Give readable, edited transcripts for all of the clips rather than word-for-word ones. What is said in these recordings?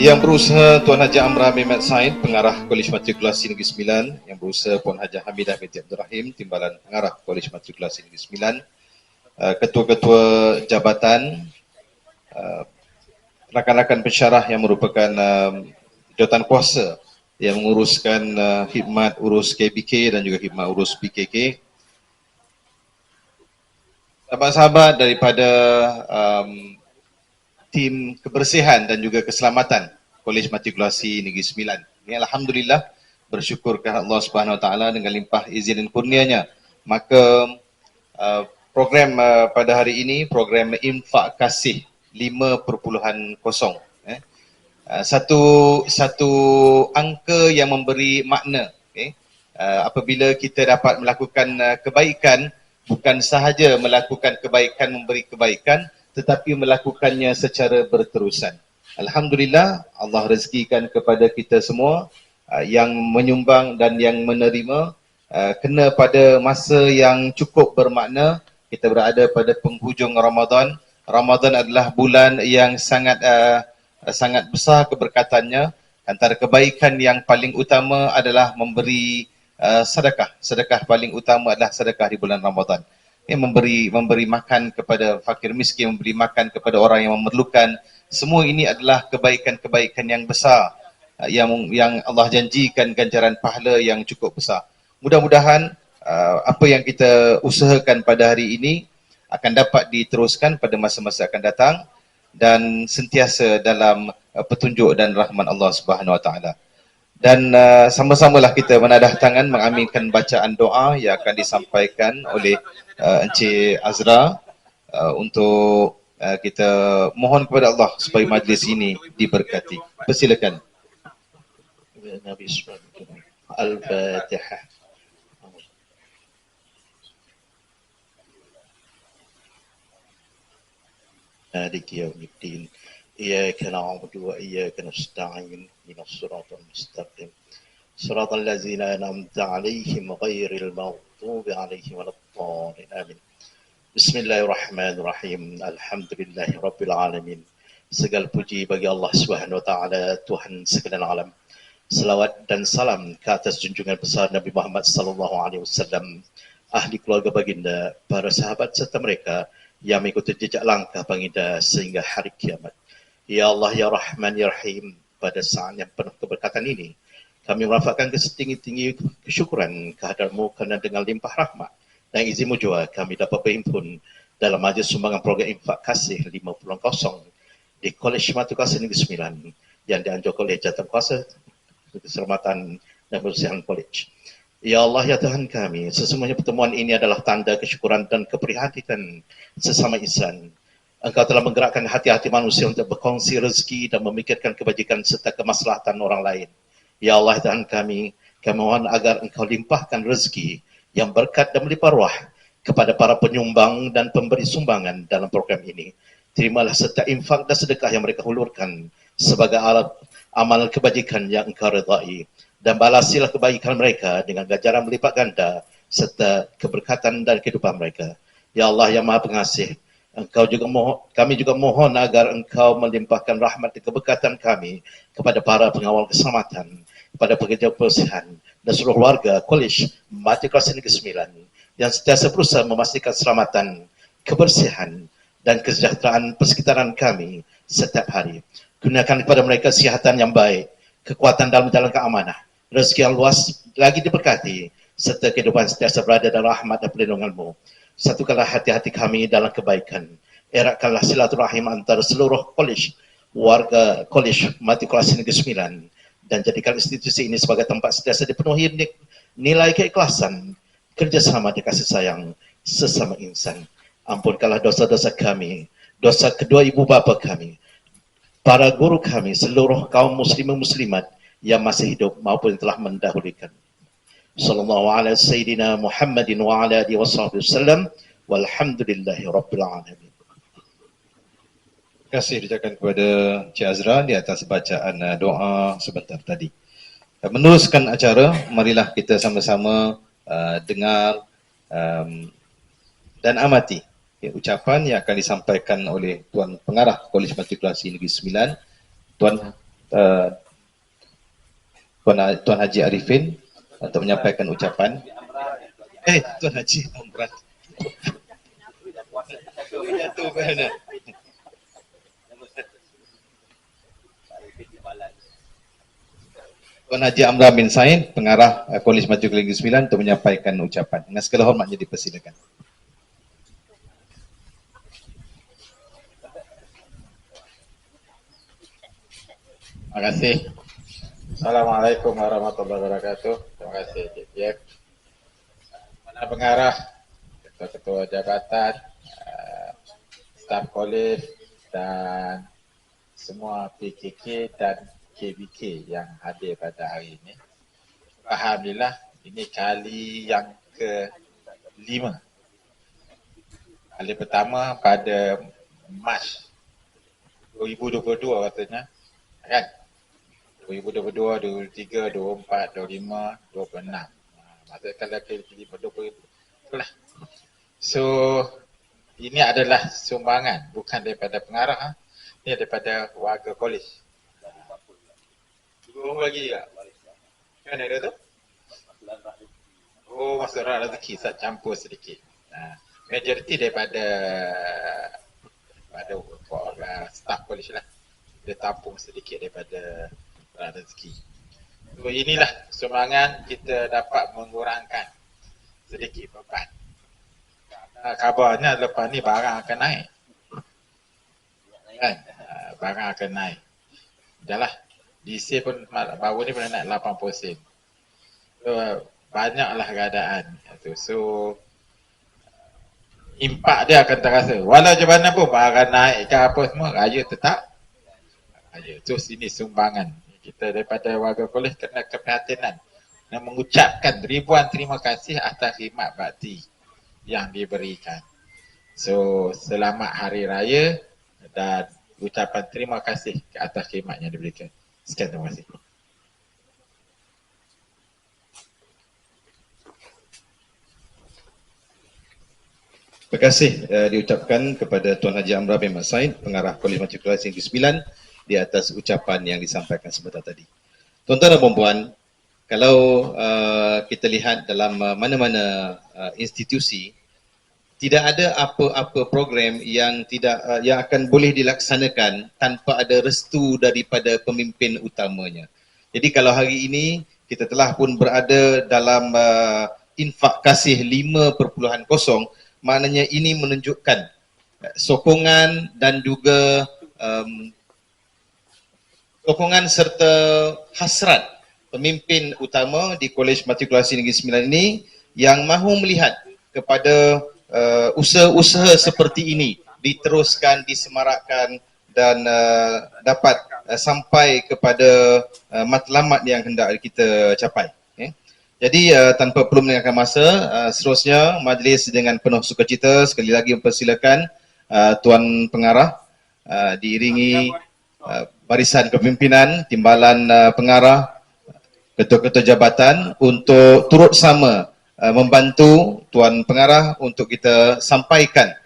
Yang berusaha Tuan Haji Amran bin Mat Said, Pengarah Kolej Matrikulasi Negeri Sembilan. Yang berusaha Puan Haji Hamidah binti Abdul Rahim, Timbalan Pengarah Kolej Matrikulasi Negeri Sembilan. Ketua-ketua jabatan, rakan-rakan pensyarah yang merupakan jawatan kuasa yang menguruskan khidmat urus KBK dan juga khidmat urus PKK. Sahabat-sahabat daripada tim kebersihan dan juga keselamatan Kolej Matrikulasi Negeri Sembilan. Ini alhamdulillah bersyukur kepada Allah Subhanahu Wa Taala dengan limpah izin dan kurnianya. Maka program pada hari ini program infak kasih 5.0 satu angka yang memberi makna. Apabila kita dapat melakukan kebaikan, bukan sahaja melakukan kebaikan, memberi kebaikan, tetapi melakukannya secara berterusan. Alhamdulillah, Allah rezekikan kepada kita semua yang menyumbang dan yang menerima kena pada masa yang cukup bermakna. Kita berada pada penghujung Ramadan. Ramadan adalah bulan yang sangat besar keberkatannya. Antara kebaikan yang paling utama adalah memberi sedekah. Sedekah paling utama adalah sedekah di bulan Ramadan. Memberi makan kepada fakir miskin, memberi makan kepada orang yang memerlukan. Semua ini adalah kebaikan-kebaikan yang besar yang Allah janjikan ganjaran pahala yang cukup besar. Mudah-mudahan apa yang kita usahakan pada hari ini akan dapat diteruskan pada masa-masa akan datang dan sentiasa dalam petunjuk dan rahmat Allah Subhanahu Wa Taala. Dan sama-samalah kita menadah tangan mengaminkan bacaan doa yang akan disampaikan oleh Encik Azra untuk kita mohon kepada Allah supaya majlis ini diberkati. Persilakan. Al-Fatihah. Maliki yaumiddin. إياك نعبد وإياك نستعين من الصراط المستقيم صراط الذين أنعمت عليهم غير المغضوب عليهم ولا الضالين آمين. Bismillahirrahmanirrahim. Alhamdulillahi Rabbil Alamin. Segala puji bagi Allah Subhanahu Wa Taala, Tuhan sekalian alam. Selawat dan salam ke atas junjungan besar Nabi Muhammad sallallahu alaihi wasallam, ahli keluarga baginda, para sahabat serta mereka yang mengikuti jejak langkah baginda sehingga hari kiamat. Ya Allah, Ya Rahman, Ya Rahim, pada saat yang penuh keberkatan ini, kami merafakkan kesetinggi-tinggi kesyukuran kehadiranmu kerana dengan limpah rahmat dan izinmu jua kami dapat berhimpun dalam majlis sumbangan program infak kasih 5.0 di Kolej Matrikulasi Negeri Sembilan yang dianjurkan oleh Jawatankuasa Keselamatan dan Kebersihan Kolej. Ya Allah, Ya Tuhan kami, sesungguhnya pertemuan ini adalah tanda kesyukuran dan keprihatinan sesama insan. Engkau telah menggerakkan hati-hati manusia untuk berkongsi rezeki dan memikirkan kebajikan serta kemaslahatan orang lain. Ya Allah, Tuhan kami mohon agar Engkau limpahkan rezeki yang berkat dan melimpah ruah kepada para penyumbang dan pemberi sumbangan dalam program ini. Terimalah setiap infak dan sedekah yang mereka hulurkan sebagai alat amal kebajikan yang Engkau redai, dan balasilah kebaikan mereka dengan ganjaran melipat ganda serta keberkatan dan kehidupan mereka. Ya Allah yang Maha Pengasih, kami juga mohon agar Engkau melimpahkan rahmat dan keberkatan kami kepada para pengawal keselamatan, kepada pekerja kebersihan dan seluruh warga Kolej Matrikulasi Negeri Sembilan yang sentiasa berusaha memastikan keselamatan, kebersihan dan kesejahteraan persekitaran kami setiap hari. Gunakan kepada mereka kesihatan yang baik, kekuatan dalam menjalankan amanah, rezeki yang luas lagi diberkati, serta kehidupan sentiasa berada dalam rahmat dan perlindungan-Mu. Satukanlah hati-hati kami dalam kebaikan. Eratkanlah silaturahim antara seluruh kolej, warga Kolej Matrikulasi Negeri Sembilan, dan jadikan institusi ini sebagai tempat sentiasa dipenuhi nilai keikhlasan, kerjasama dan kasih sayang sesama insan. Ampunkanlah dosa-dosa kami, dosa kedua ibu bapa kami, para guru kami, seluruh kaum muslimin muslimat yang masih hidup maupun yang telah mendahulukan. Sallallahu ala Sayyidina Muhammadin wa ala alihi wasallam, walhamdulillahi rabbil alamin. Terima kasih diucapkan kepada Cik Azra di atas bacaan doa sebentar tadi. Meneruskan acara, marilah kita sama-sama dengar dan amati ucapan yang akan disampaikan oleh Tuan Pengarah Kolej Matrikulasi Negeri Sembilan, Tuan Tuan Haji Arifin untuk menyampaikan ucapan. Tuan Haji Amran. Jatuh mana? Tuan Haji Amran bin Said, pengarah Kolej Matrikulah Negeri Sembilan untuk menyampaikan ucapan. Dengan segala hormatnya dipersilakan. Terima kasih. Assalamualaikum warahmatullahi wabarakatuh. Terima kasih Cik Piek. Para pengarah, ketua-ketua jabatan, staf kolej dan semua PKK dan KBK yang hadir pada hari ini. Alhamdulillah, ini kali yang ke-5. Kali pertama pada Mac 2022 katanya, kan? 2022, 23, 24, 25, 26. Maksudnya kalau ke-5, 20 itulah. So, ini adalah sumbangan, bukan daripada pengarah, ini daripada warga kolej. Dua lagi juga? Kan ada tu? Oh, masuk rezeki, saya campur sedikit. Majoriti daripada staff kolej lah. Dia tampung sedikit daripada rezeki. So, inilah sumbangan kita dapat mengurangkan sedikit beban. Kabarnya lepas ni barang akan naik. Kan? Barang akan naik. Dah lah. DC pun baru ni pernah naik 80%. So, banyaklah keadaan. So, impak dia akan terasa. Walau macam mana pun barang naik ke apa semua, raya tetap raya. So, sini sumbangan. Kita daripada warga kolej kena keprihatinan dan mengucapkan ribuan terima kasih atas khidmat bakti yang diberikan. So, selamat Hari Raya dan ucapan terima kasih ke atas khidmat yang diberikan. Sekian, terima kasih. Terima kasih diucapkan kepada Tuan Haji Amran bin Said, pengarah Kolej Matrikulah Negeri Sembilan, di atas ucapan yang disampaikan sebentar tadi. Tuan-tuan dan puan-puan, kalau kita lihat dalam mana-mana institusi, tidak ada apa-apa program yang yang akan boleh dilaksanakan tanpa ada restu daripada pemimpin utamanya. Jadi kalau hari ini kita telah pun berada dalam infak kasih 5.0, maknanya ini menunjukkan sokongan dan juga sokongan serta hasrat pemimpin utama di Kolej Matrikulasi Negeri Sembilan ini yang mahu melihat kepada usaha-usaha seperti ini diteruskan, disemarakkan dan dapat sampai kepada matlamat yang hendak kita capai. Jadi tanpa perlu melengahkan masa, seterusnya majlis dengan penuh sukacita sekali lagi mempersilakan Tuan Pengarah diiringi barisan kepimpinan, timbalan pengarah, ketua-ketua jabatan untuk turut sama membantu Tuan Pengarah untuk kita sampaikan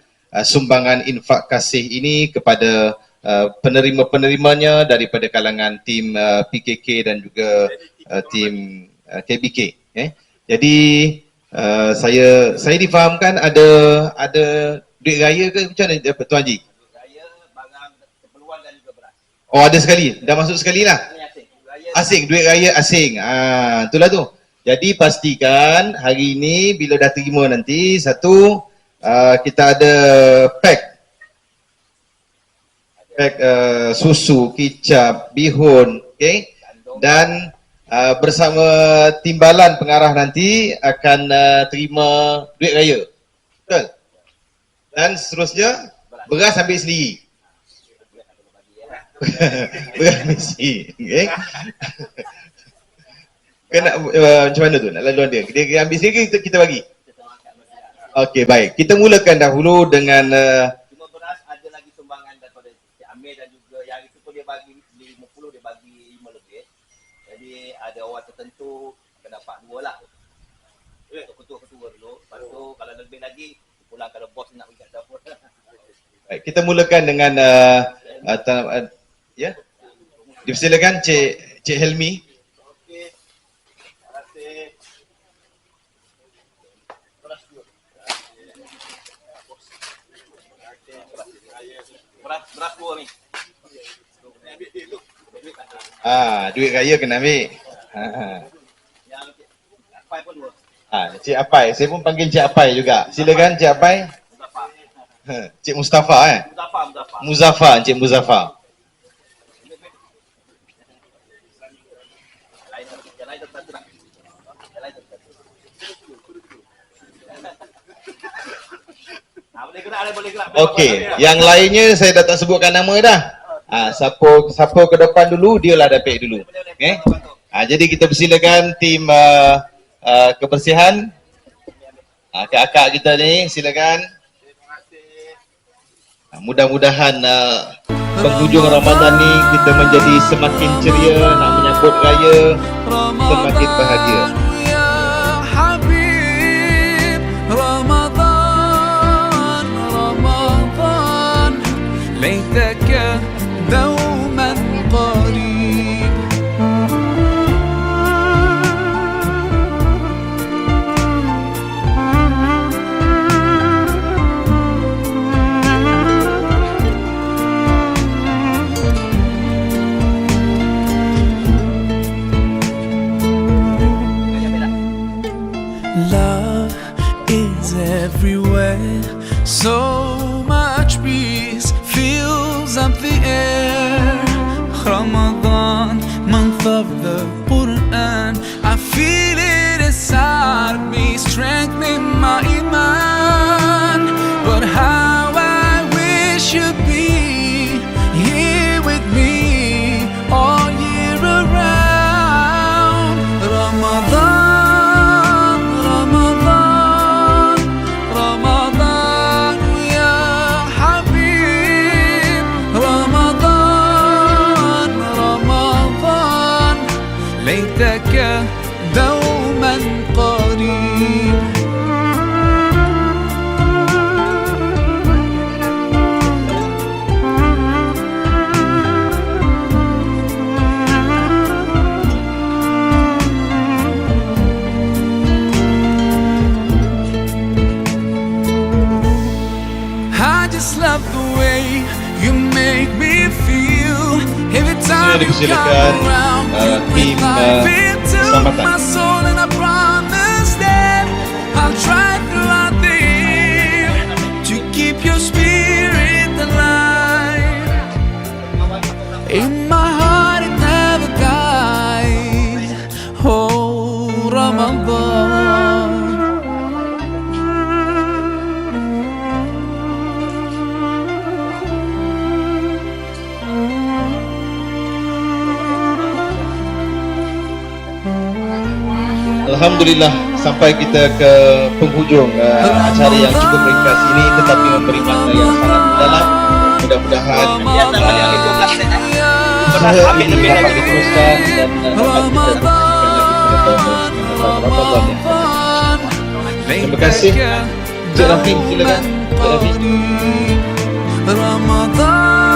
sumbangan infak kasih ini kepada penerima-penerimanya daripada kalangan tim PKK dan juga tim KBK. Jadi saya difahamkan ada duit raya ke macam mana Tuan Haji? Raya, barang keperluan dan juga beras. Oh, ada sekali, dah masuk sekali lah. Asing, duit raya asing. Itulah tu. Jadi pastikan hari ini bila dah terima nanti, satu kita ada pack susu, kicap, bihun, okey, dan bersama timbalan pengarah nanti akan terima duit raya. Betul? Dan seterusnya beras ambil sendiri. Beras ambil sendiri. Okay. Kena macam mana tu nak laluan dia? Dia ambil sendiri kita bagi. Okey, baik. Kita mulakan dahulu dengan cuma beras ada lagi sumbangan daripada Cik Amir dan juga yang itu pun dia bagi 50, dia bagi 5 lebih. Jadi ada orang tertentu akan dapat 2 lah. Untuk ketua-ketua dulu. Lepas tu kalau lebih lagi pulang kalau bos nak pergi kat dapur. Baik, kita mulakan dengan ya. Dipersilakan Cik Helmi. Okey. Terima kasih. Beras dua ni. Duit raya kena ambil. Yang apa pun dua. Cik Apai, saya pun panggil Cik Apai juga. Silakan Cik Apai. Muzaffar. Cik Mustafa Muzaffar. Muzaffar, Cik Muzaffar. Yang lain satu nak. Yang lain satu. Boleh gerak. Okey, yang lainnya saya dah tak sebutkan nama dah. Siapa ke depan dulu, dia lah dapat dulu. Okey. Jadi kita persilakan tim kebersihan. Akak-akak kita ni silakan. Mudah-mudahan penghujung Ramadan ni kita menjadi semakin ceria nak menyambut raya, semakin bahagia. ليتك دوما قريب Love is everywhere, so much peace fills up the air. Ramadan, month of the Quran, I feel it inside me, strengthening my iman. But how I wish you'd be here with me all year around. Ramadan, Ramadan, Ramadan, ya Habib. Ramadan, Ramadan, ليتك دوما قريب. I just love the way you make me feel every time you come around. You bring life into my soul, and I promise that I'll try throughout the year to keep your spirit alive. In my heart it never dies. Oh, Ramadan. Alhamdulillah, sampai kita ke penghujung acara yang cukup ringkas ini tetapi memberi makna yang sangat mendalam. Mudah-mudahan usaha ini dapat diteruskan dan dapat kita Ramadan yang akan. Terima kasih. Cik Rafiq, silakan. Cik Rafiq.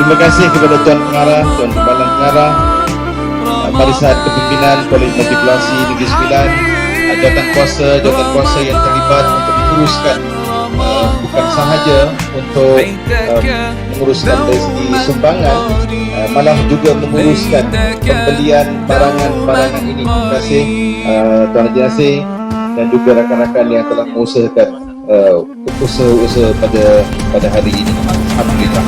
Terima kasih kepada Tuan Pengarah, Tuan Kepala Pengarah, Barisan Kepimpinan Kolej Matrikulasi Negeri Sembilan, jawatan kuasa yang terlibat untuk menguruskan bukan sahaja untuk menguruskan dari segi sumbangan, malah juga menguruskan pembelian barangan-barangan ini. Terima kasih Tuan Haji Nasir dan juga rakan-rakan yang telah mengusahakan usaha-usaha pada hari ini. Alhamdulillah.